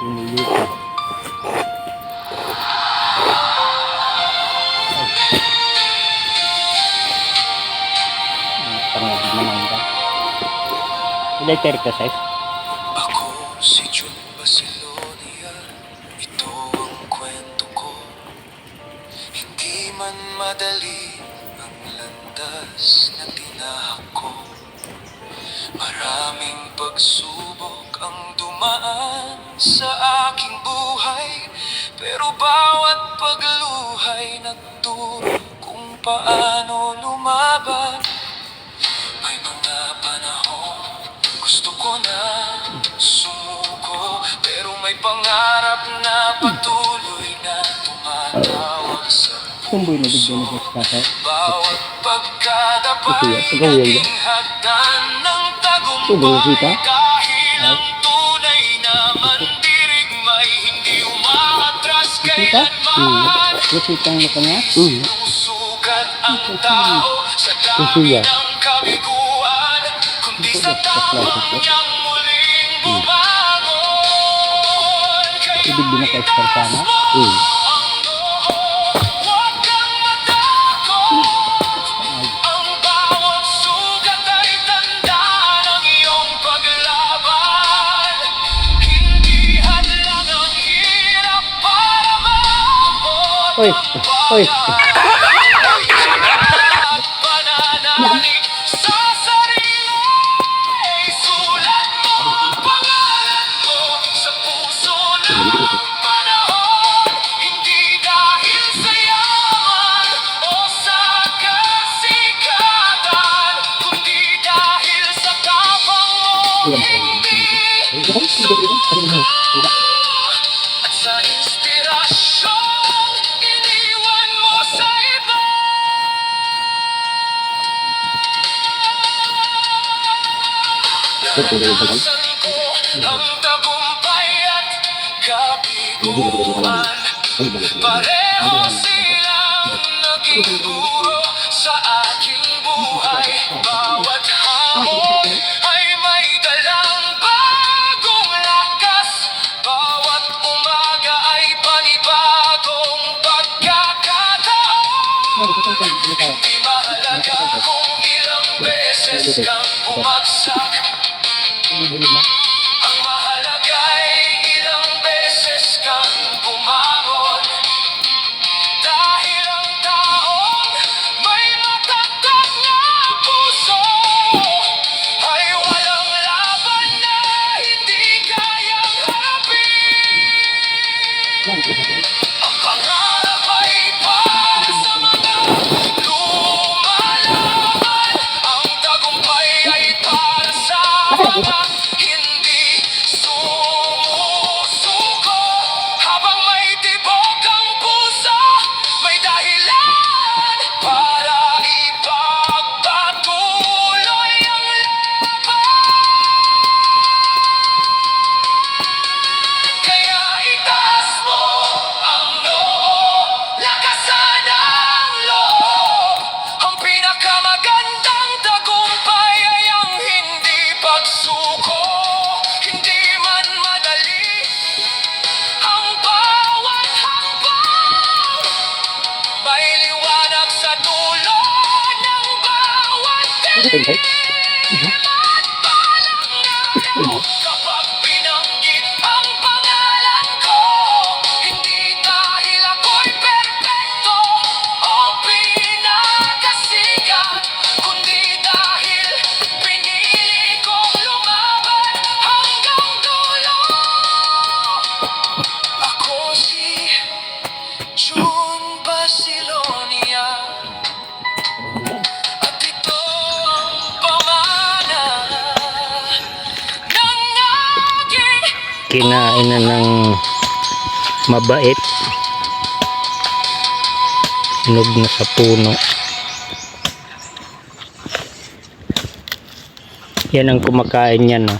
Lumulupa. Tangad naman ba? Ilater ka size? Ako si Jun Basilonia, ito ang kwento ko. Hindi man madali ang landas na tinahak ko. Maraming pagsubok ang dumaan sa aking buhay, pero bawat pagluhay nagturo kung paano lumaban. May mga panahon gusto ko na sumuko, pero may pangarap na patuloy na tumatawag sa Kumboy na bigyan puso. na sa Bawat pagkadapay naging hagdan ng tagumpay, dahil ang tunay na mandirigmay hindi umaatras kailanman. Kusitang na kanya? Sinusukat ang tao sa dami ng kabiguan, kundi sa tapang niyang muling bumangon. Ibig din na ka-extra sana? Huwag kang matakot. Ang bawat sugat ay tanda ng iyong paglaban. Hindi hadlang ang hirap para maabot Oy! Oy! at pananalig sa sarili. Isulat mo ang pangalan mo sa puso ng panahon. Hindi dahil sa yaman o sa kasikatan, kundi dahil sa tapang mo at sa inspirasyon iniwan mo sa iba. Naranasan ko ang tagumpay at kabiguan. Pareho silang naging guro sa aking buhay. Bawat hamon ay may dalang bagong lakas. Bawat umaga ay panibagong pagkakataon. Hindi mahalaga kung ilang beses kang bumagsak. Ang mahalaga ay ilang beses kang bumangon. Dahil ang taong may matatag na puso ay walang laban na hindi kayang harapin. Ang pangarap ay para sa mga lumalaban. Ang tagumpay ay para sa mga hindi sumusuko. Habang may tibok ang puso, may dahilan para ipagpatuloy ang laban. Kaya itaas mo ang noo, lakasan ang loob. Ang pinakamagandang tagumpay ay ang hindi pagsuko. Hindi man madali ang bawat hakbang, may liwanag sa dulo ng bawat dilim. At balang araw, kapag binanggit ang pangalan ko, hindi dahil ako'y perpekto o pinakasikat, kundi dahil pinili kong lumaban hanggang dulo. Ako si Jun Basilonia, at ito ang pamana ng aking Kinain na ng mabait. Hinog na sa puno. Yan ang kumakain yan, no?